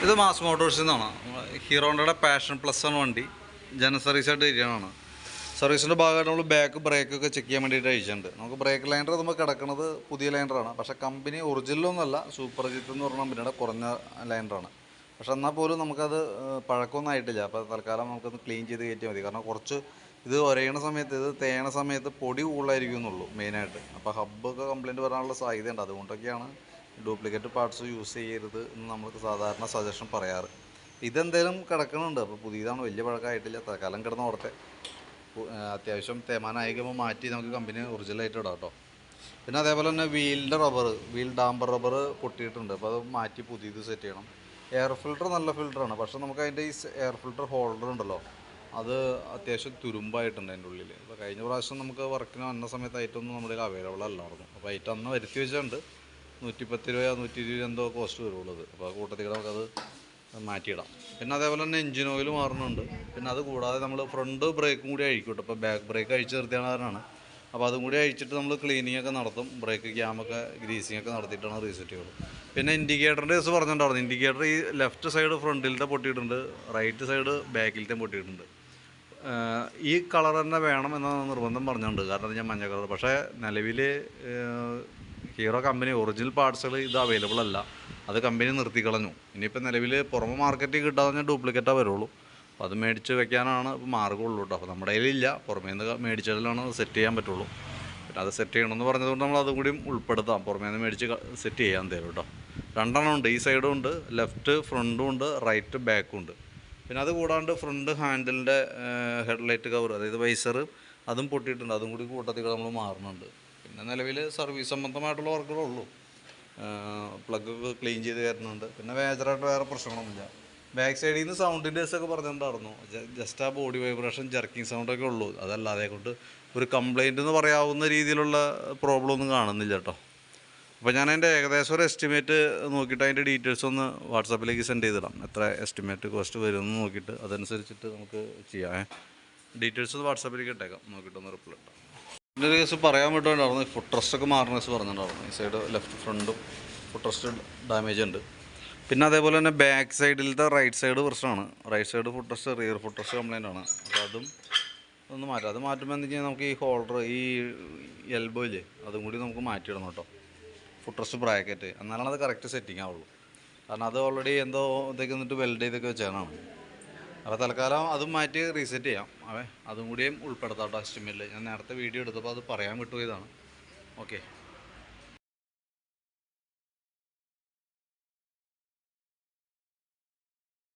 ഇത് മാസ് മോട്ടോഴ്സിൽ നിന്നാണ്. ഹീറോയുടെ passion plus ആണ് വണ്ടി. ജന സർവീസായിട്ട് ഇരിക്കുകയാണ്. സർവീസിൻ്റെ ഭാഗമായിട്ട് നമ്മൾ ബാക്ക് ബ്രേക്കൊക്കെ ചെക്ക് ചെയ്യാൻ വേണ്ടിയിട്ട് അയച്ചിട്ടുണ്ട്. നമുക്ക് ബ്രേക്ക് ലൈനർ നമ്മൾ കിടക്കുന്നത് പുതിയ ലൈനറാണ്. പക്ഷേ കമ്പനി ഒറിജിനലൊന്നുമല്ല, സൂപ്പർജിത്ത് എന്ന് പറഞ്ഞ കമ്പനിയുടെ കുറഞ്ഞ ലൈനറാണ്. പക്ഷെ എന്നാൽ പോലും നമുക്കത് പഴക്കമൊന്നും ആയിട്ടില്ല. അപ്പോൾ തൽക്കാലം നമുക്കൊന്ന് ക്ലീൻ ചെയ്ത് കയറ്റിയാൽ മതി. കാരണം കുറച്ച് ഇത് ഒരയണ സമയത്ത്, ഇത് തേയണ സമയത്ത് പൊടി കൂടുതലായിരിക്കും എന്നുള്ളൂ മെയിനായിട്ട്. അപ്പോൾ ഹബ്ബൊക്കെ കംപ്ലയിൻറ്റ് വരാനുള്ള സാധ്യതയുണ്ട്. അതുകൊണ്ടൊക്കെയാണ് ഡ്യൂപ്ലിക്കേറ്റ് പാർട്സ് യൂസ് ചെയ്യരുത് എന്ന് നമുക്ക് സാധാരണ സജഷൻ പറയാറ്. ഇതെന്തായാലും കിടക്കണുണ്ട്. അപ്പോൾ പുതിയതാണ്, വലിയ പഴക്കമായിട്ടില്ല. തൽക്കാലം കിടന്ന് ഓടട്ടെ. അത്യാവശ്യം തേമാനായിക്കുമ്പോൾ മാറ്റി നമുക്ക് കമ്പനി ഒറിജിനലായിട്ട് ഇടാം കേട്ടോ. പിന്നെ അതേപോലെ തന്നെ വീൽ ഡാമ്പർ റബ്ബർ പൊട്ടിയിട്ടുണ്ട്. അപ്പോൾ അത് മാറ്റി പുതിയത് സെറ്റ് ചെയ്യണം. എയർ ഫിൽറ്റർ നല്ല ഫിൽറ്ററാണ്. പക്ഷേ നമുക്ക് അതിൻ്റെ ഈ എയർ ഫിൽറ്റർ ഹോൾഡർ ഉണ്ടല്ലോ, അത് അത്യാവശ്യം തുരുമ്പായിട്ടുണ്ട് അതിൻ്റെ ഉള്ളിൽ. അപ്പോൾ കഴിഞ്ഞ പ്രാവശ്യം നമുക്ക് വർക്കിന് വന്ന സമയത്ത് ഐറ്റമൊന്നും നമ്മുടെ അവൈലബിൾ അല്ലായിരുന്നു. അപ്പോൾ ഐറ്റം അന്ന് വരുത്തി വെച്ചിട്ടുണ്ട്. 110 രൂപ 120 എന്തോ കോസ്റ്റ് വരുള്ളത്. അപ്പോൾ ആ കൂട്ടത്തിൽ നമുക്കത് മാറ്റിയിടാം. പിന്നെ അതേപോലെ തന്നെ എഞ്ചിൻ ഓയിൽ മാറുന്നുണ്ട്. പിന്നെ അത് കൂടാതെ നമ്മൾ ഫ്രണ്ട് ബ്രേക്കും കൂടി അഴിക്കും കേട്ടോ. ഇപ്പോൾ ബാക്ക് ബ്രേക്ക് അഴിച്ച് നിർത്തിയാണ് കാരണമാണ്. അപ്പോൾ അതും കൂടി അഴിച്ചിട്ട് നമ്മൾ ക്ലീനിങ് ഒക്കെ നടത്തും. ബ്രേക്ക് ക്യാമൊക്കെ ഗ്രീസിങ് ഒക്കെ നടത്തിയിട്ടാണ് റീസെറ്റ് ചെയ്യുള്ളൂ. പിന്നെ ഇൻഡിക്കേറ്ററിൻ്റെ കേസ് പറഞ്ഞിട്ടുണ്ടായിരുന്നു. ഇൻഡിക്കേറ്റർ ഈ ലെഫ്റ്റ് സൈഡ് ഫ്രണ്ടിലത്തെ പൊട്ടിയിട്ടുണ്ട്, റൈറ്റ് സൈഡ് ബാക്കിലത്തെ പൊട്ടിയിട്ടുണ്ട്. ഈ കളർ തന്നെ വേണം എന്ന നിർബന്ധം പറഞ്ഞിട്ടുണ്ട്. കാരണം ഞാൻ മഞ്ഞ കളർ. പക്ഷേ നിലവിൽ ഹീറോ കമ്പനി ഒറിജിനൽ പാർട്സുകൾ ഇത് അവൈലബിൾ അല്ല. അത് കമ്പനി നിർത്തിക്കളഞ്ഞു. ഇനിയിപ്പോൾ നിലവിൽ പുറമെ മാർക്കറ്റിൽ കിട്ടാതെ ഞാൻ ഡ്യൂപ്ലിക്കേറ്റാണ് വരുള്ളൂ. അപ്പോൾ അത് മേടിച്ച് വെക്കാനാണ് ഇപ്പോൾ മാർഗ്ഗമുള്ളൂ കേട്ടോ. അപ്പോൾ നമ്മുടെ കയ്യിലില്ല, പുറമേ നിന്ന് മേടിച്ചാലാണ് അത് സെറ്റ് ചെയ്യാൻ പറ്റുള്ളൂ. പിന്നെ അത് സെറ്റ് ചെയ്യണമെന്ന് പറഞ്ഞതുകൊണ്ട് നമ്മൾ അതും കൂടി ഉൾപ്പെടുത്താം. പുറമേ നിന്ന് മേടിച്ച് സെറ്റ് ചെയ്യാൻ തരും കേട്ടോ. രണ്ടെണ്ണം ഉണ്ട്. ഈ സൈഡും ഉണ്ട്, ലെഫ്റ്റ് ഫ്രണ്ടും ഉണ്ട്, റൈറ്റ് ബാക്കും ഉണ്ട്. പിന്നെ അത് കൂടാണ്ട് ഫ്രണ്ട് ഹാൻഡിലിൻ്റെ ഹെഡ്ലൈറ്റ് കവർ, അതായത് വൈസർ, അതും പൊട്ടിയിട്ടുണ്ട്. അതും കൂടി കൂട്ടത്തിൽ നമ്മൾ മാറുന്നുണ്ട്. പിന്നെ നിലവിൽ സർവീസ് സംബന്ധമായിട്ടുള്ള വർക്കുകളുള്ളൂ. പ്ലഗ് ക്ലീൻ ചെയ്ത് തരുന്നുണ്ട്. പിന്നെ മേജറായിട്ട് വേറെ പ്രശ്നങ്ങളൊന്നുമില്ല. ബാക്ക് സൈഡിൽ നിന്ന് സൗണ്ടിൻ്റെ ഒക്കെ പറഞ്ഞിട്ടുണ്ടായിരുന്നു. ജസ്റ്റ് ആ ബോഡി വൈബ്രേഷൻ, ജർക്കിങ് സൗണ്ടൊക്കെ ഉള്ളൂ. അതല്ലാതെ കൊണ്ട് ഒരു കംപ്ലയിൻ്റ് എന്ന് പറയാവുന്ന രീതിയിലുള്ള പ്രോബ്ലം ഒന്നും കാണുന്നില്ല കേട്ടോ. അപ്പോൾ ഞാൻ അതിൻ്റെ ഏകദേശം ഒരു എസ്റ്റിമേറ്റ് നോക്കിയിട്ട് അതിൻ്റെ ഡീറ്റെയിൽസ് ഒന്ന് വാട്സാപ്പിലേക്ക് സെൻഡ് ചെയ്തിടാം. എത്ര എസ്റ്റിമേറ്റ് കോസ്റ്റ് വരുമെന്ന് നോക്കിയിട്ട് അതനുസരിച്ചിട്ട് നമുക്ക് ചെയ്യാം. ഡീറ്റെയിൽസ് വാട്സാപ്പിലേക്ക് ഇട്ടേക്കാം, നോക്കിയിട്ടൊന്ന് റിപ്ലൈ ഇട്ടാം. എൻ്റെ ഒരു കേസ് പറയാൻ വിട്ടുണ്ടായിരുന്നു. ഫുഡ് ട്രസ്റ്റൊക്കെ മാറുന്ന കേസ് പറഞ്ഞിട്ടുണ്ടായിരുന്നു. ഈ സൈഡ് ലെഫ്റ്റ് ഫ്രണ്ടും ഫുഡ് ട്രസ്റ്റ് ഡാമേജ് ഉണ്ട്. പിന്നെ അതേപോലെ തന്നെ ബാക്ക് സൈഡിലത്തെ റൈറ്റ് സൈഡ് പ്രശ്നമാണ്. Right side foot rest, rear foot rest complaint ആണ്. അപ്പോൾ അതും ഒന്ന് മാറ്റാം. അത് മാറ്റുമ്പോൾ എന്താ വെച്ചാൽ നമുക്ക് ഈ ഹോൾഡർ, ഈ എൽബോ ഇല്ലേ, അതും കൂടി നമുക്ക് മാറ്റിയിടണം കേട്ടോ. ഫുഡ് ട്രസ്റ്റ് ബ്രാക്കറ്റ്, എന്നാലാണ് അത് കറക്റ്റ് സെറ്റിംഗ് ആവുള്ളൂ. കാരണം അത് ഓൾറെഡി എന്തോ ഇതൊക്കെ എന്നിട്ട് വെൽഡ് ചെയ്തൊക്കെ വെച്ചാണ്. അപ്പോൾ തൽക്കാലം അതും മാറ്റി റീസെറ്റ് ചെയ്യാം. അതും കൂടിയും ഉൾപ്പെടുത്താം കേട്ടോ എസ്റ്റിമേറ്റിൽ. ഞാൻ നേരത്തെ വീഡിയോ എടുത്തപ്പോൾ അത് പറയാൻ വിട്ടുപോയതാണ്. ഓക്കെ.